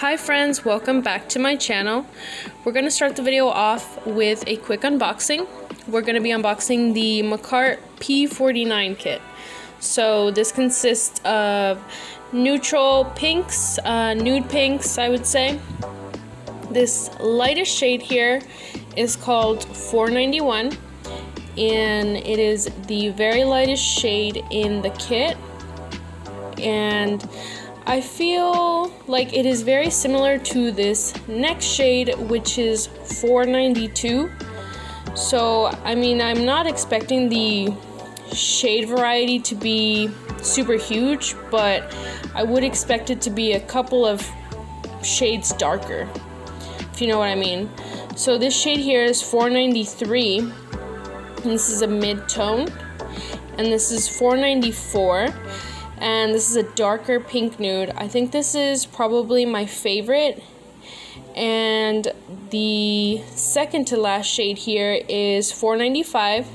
Hi friends, welcome back to my channel. We're going to start the video off with a quick unboxing. We're going to be unboxing the Makartt P-49 kit. So this consists of neutral pinks, nude pinks I would say. This lightest shade here is called 491 and it is the very lightest shade in the kit, and I feel like it is very similar to this next shade, which is 492. So I mean, I'm not expecting the shade variety to be super huge, but I would expect it to be a couple of shades darker, if you know what I mean. So this shade here is 493, and this is a mid-tone, and this is 494. And this is a darker pink nude. I think this is probably my favorite. And the second to last shade here is 495.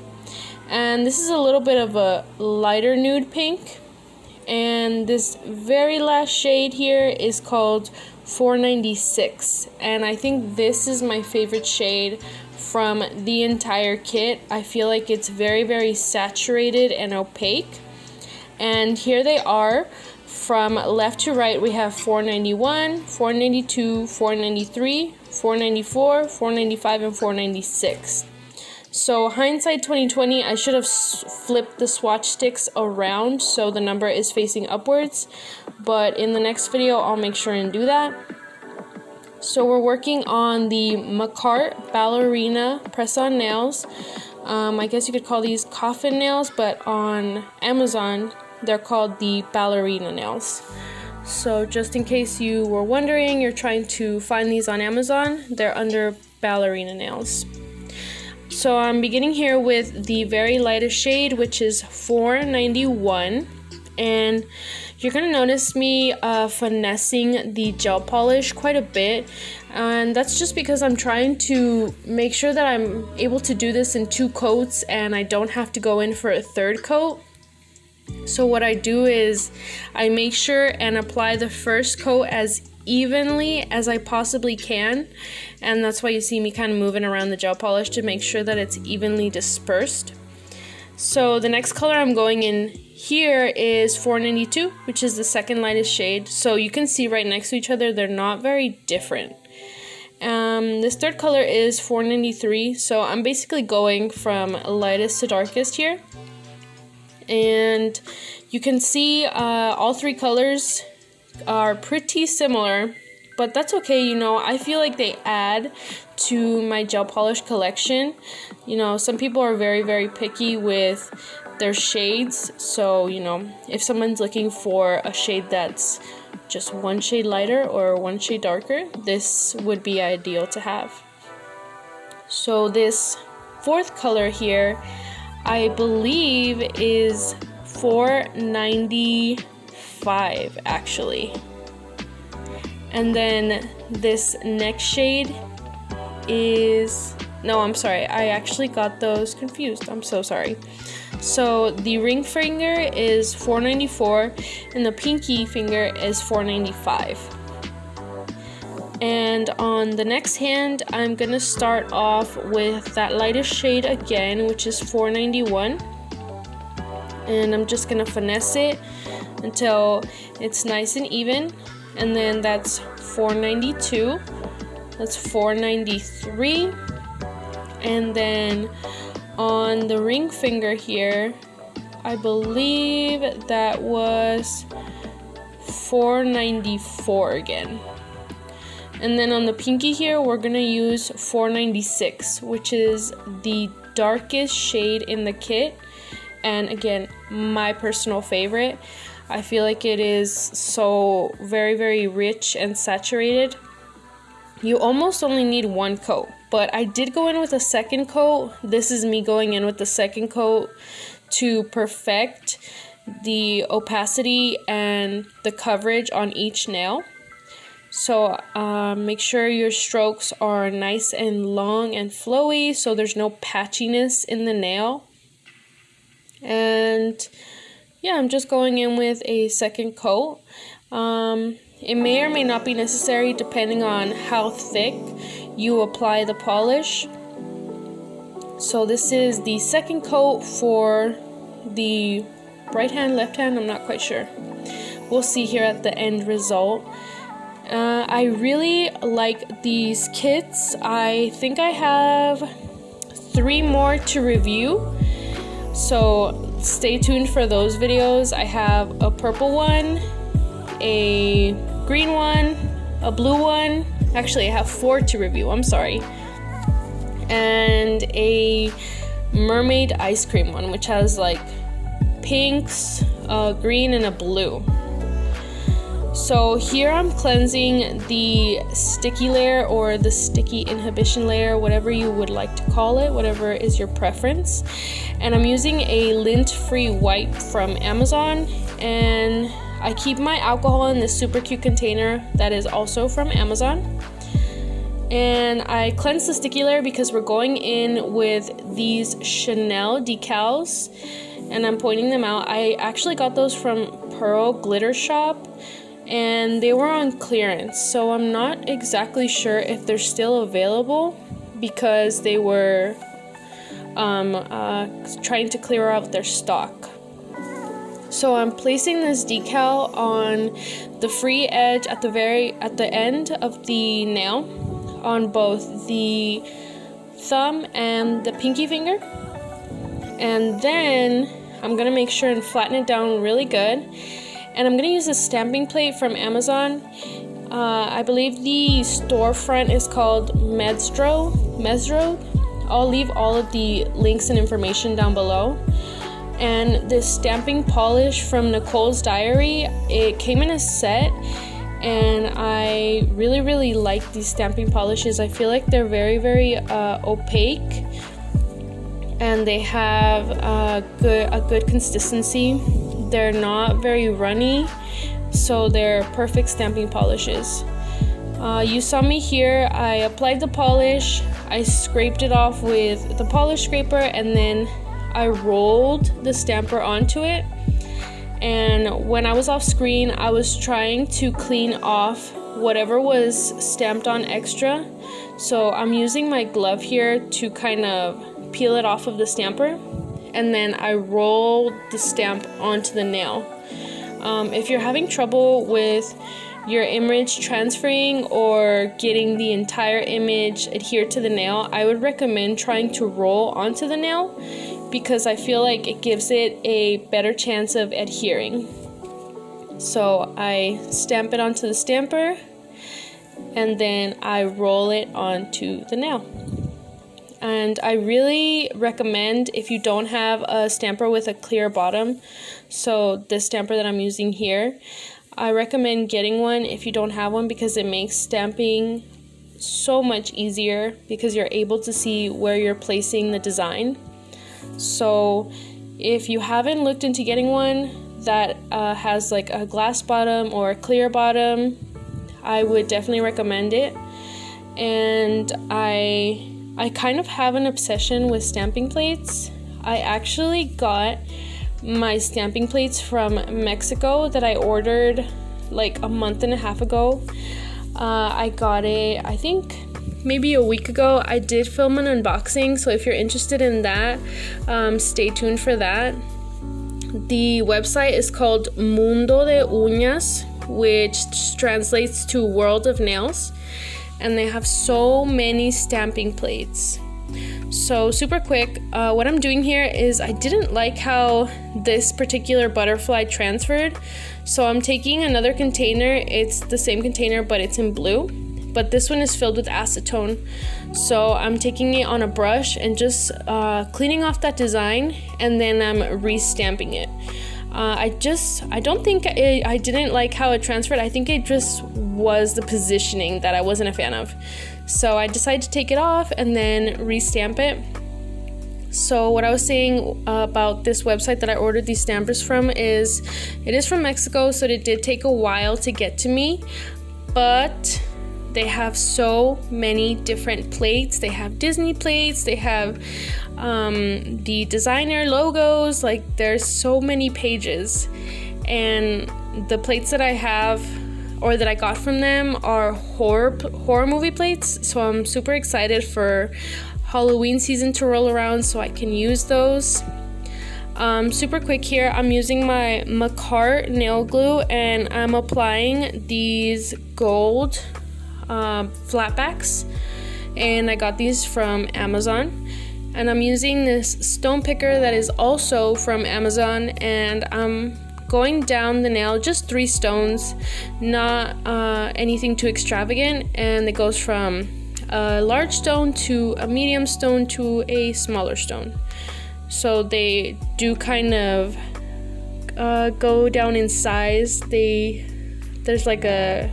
And this is a little bit of a lighter nude pink. And this very last shade here is called 496. And I think this is my favorite shade from the entire kit. I feel like it's very, very saturated and opaque. And here they are from left to right. We have 491, 492, 493, 494, 495, and 496. So hindsight 2020, I should have flipped the swatch sticks around so the number is facing upwards. But in the next video, I'll make sure and do that. So we're working on the Makartt Ballerina press-on nails. I guess you could call these Coffin nails, but on Amazon, they're called the Ballerina nails. So just in case you were wondering, you're trying to find these on Amazon, they're under Ballerina nails. So I'm beginning here with the very lightest shade, which is 491. And you're going to notice me finessing the gel polish quite a bit. And that's just because I'm trying to make sure that I'm able to do this in 2 coats and I don't have to go in for a 3rd coat. So what I do is I make sure and apply the first coat as evenly as I possibly can, and that's why you see me kind of moving around the gel polish to make sure that it's evenly dispersed. So the next color I'm going in here is 492, which is the second lightest shade. So you can see right next to each other, they're not very different. This third color is 493, so I'm basically going from lightest to darkest here. And you can see all 3 colors are pretty similar, but that's okay. You know, I feel like they add to my gel polish collection. You know, some people are very, very picky with their shades, so you know, if someone's looking for a shade that's just 1 shade lighter or 1 shade darker, this would be ideal to have. So this 4th color here, I believe is 495 actually. And then this next shade is, no, I'm sorry, I actually got those confused. I'm so sorry. So the ring finger is 494 and the pinky finger is 495. And on the next hand, I'm gonna start off with that lightest shade again, which is 491. And I'm just gonna finesse it until it's nice and even. And then that's 492, that's 493. And then on the ring finger here, I believe that was 494 again. And then on the pinky here, we're going to use 496, which is the darkest shade in the kit. And again, my personal favorite. I feel like it is so very, very rich and saturated. You almost only need 1 coat, but I did go in with a 2nd coat. This is me going in with the 2nd coat to perfect the opacity and the coverage on each nail. So make sure your strokes are nice and long and flowy so there's no patchiness in the nail. And yeah, I'm just going in with a 2nd coat. It may or may not be necessary depending on how thick you apply the polish. So this is the second coat for the right hand, left hand, I'm not quite sure. We'll see here at the end result. I really like these kits. I think I have 3 more to review, so stay tuned for those videos. I have a purple one, a green one, a blue one. Actually, I have 4 to review, I'm sorry. And a mermaid ice cream one, which has like pinks, a green, and a blue. So here I'm cleansing the sticky layer or the sticky inhibition layer, whatever you would like to call it, whatever is your preference. And I'm using a lint-free wipe from Amazon, and I keep my alcohol in this super cute container that is also from Amazon. And I cleanse the sticky layer because we're going in with these Chanel decals, and I'm pointing them out. I actually got those from Pearl Glitter Shop, and they were on clearance, so I'm not exactly sure if they're still available because they were trying to clear out their stock. So I'm placing this decal on the free edge at the end of the nail, on both the thumb and the pinky finger, and then I'm gonna make sure and flatten it down really good. And I'm gonna use a stamping plate from Amazon. I believe the storefront is called Mesro. I'll leave all of the links and information down below. And this stamping polish from Nicole's Diary, it came in a set, and I really like these stamping polishes. I feel like they're very opaque, and they have a good consistency. They're not very runny, so they're perfect stamping polishes. You saw me here. I applied the polish, I scraped it off with the polish scraper, and then I rolled the stamper onto it. And when I was off screen, I was trying to clean off whatever was stamped on extra. So I'm using my glove here to kind of peel it off of the stamper, and then I roll the stamp onto the nail. If you're having trouble with your image transferring or getting the entire image adhered to the nail, I would recommend trying to roll onto the nail because I feel like it gives it a better chance of adhering. So I stamp it onto the stamper, and then I roll it onto the nail. And I really recommend, if you don't have a stamper with a clear bottom, so this stamper that I'm using here, I recommend getting one if you don't have one, because it makes stamping so much easier because you're able to see where you're placing the design. So if you haven't looked into getting one that has like a glass bottom or a clear bottom, I would definitely recommend it. And I kind of have an obsession with stamping plates. I actually got my stamping plates from Mexico that I ordered like a month and a half ago. I got it, I think, maybe a week ago. I did film an unboxing, so if you're interested in that, stay tuned for that. The website is called Mundo de Uñas, which translates to World of Nails. And they have so many stamping plates. So super quick, what I'm doing here is I didn't like how this particular butterfly transferred. So I'm taking another container. It's the same container, but it's in blue. But this one is filled with acetone. So I'm taking it on a brush and just cleaning off that design, and then I'm re-stamping it. I don't think I didn't like how it transferred. I think it just was the positioning that I wasn't a fan of. So I decided to take it off and then re-stamp it. So what I was saying about this website that I ordered these stampers from is, it is from Mexico, so it did take a while to get to me, but they have so many different plates. They have Disney plates, they have the designer logos, like there's so many pages. And the plates that I have or that I got from them are horror movie plates. So I'm super excited for Halloween season to roll around so I can use those. Super quick here, I'm using my Makartt nail glue and I'm applying these gold flatbacks, and I got these from Amazon. And I'm using this stone picker that is also from Amazon, and I'm going down the nail, just 3 stones, not anything too extravagant, and it goes from a large stone to a medium stone to a smaller stone. So they do kind of go down in size. There's like a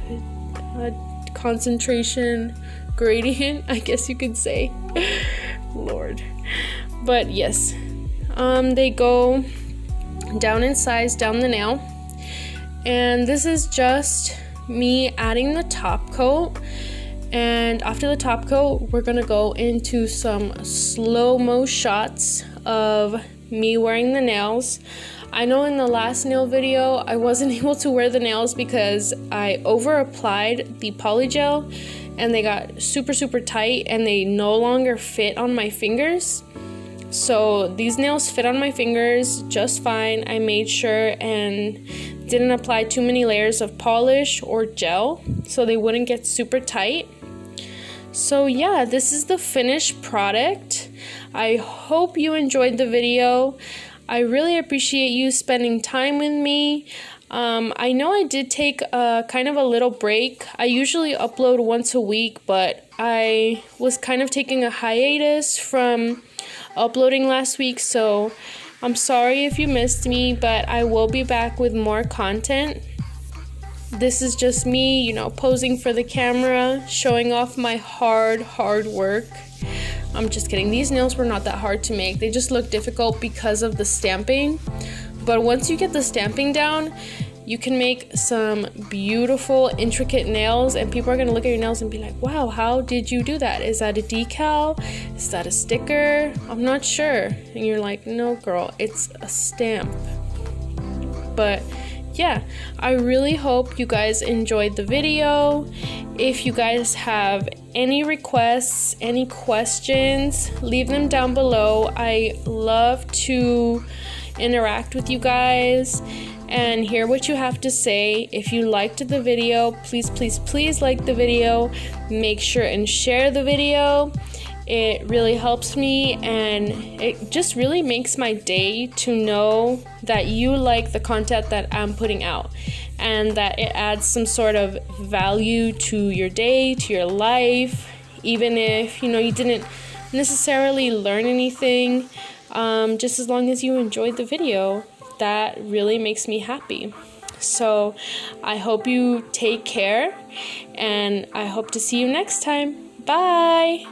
concentration gradient, I guess you could say. Lord. But yes, they go down in size down the nail, and this is just me adding the top coat. And after the top coat, we're gonna go into some slow-mo shots of me wearing the nails. I know in the last nail video I wasn't able to wear the nails because I over applied the polygel and they got super tight and they no longer fit on my fingers. So these nails fit on my fingers just fine. I made sure and didn't apply too many layers of polish or gel so they wouldn't get super tight. So yeah, this is the finished product. I hope you enjoyed the video. I really appreciate you spending time with me. I know I did take a kind of a little break. I usually upload once a week, but I was kind of taking a hiatus from uploading last week, so I'm sorry if you missed me, but I will be back with more content. This is just me, you know, posing for the camera, showing off my hard work. I'm just kidding. These nails were not that hard to make. They just look difficult because of the stamping. But once you get the stamping down, you can make some beautiful, intricate nails, and people are going to look at your nails and be like, wow, how did you do that? Is that a decal? Is that a sticker? I'm not sure. And you're like, no, girl, it's a stamp. But yeah, I really hope you guys enjoyed the video. If you guys have any requests, any questions, leave them down below. I love to interact with you guys and hear what you have to say. If you liked the video, please like the video. Make sure and share the video. It really helps me, and it just really makes my day to know that you like the content that I'm putting out and that it adds some sort of value to your day, to your life, even if, you know, you didn't necessarily learn anything, just as long as you enjoyed the video. That really makes me happy. So I hope you take care, and I hope to see you next time. Bye!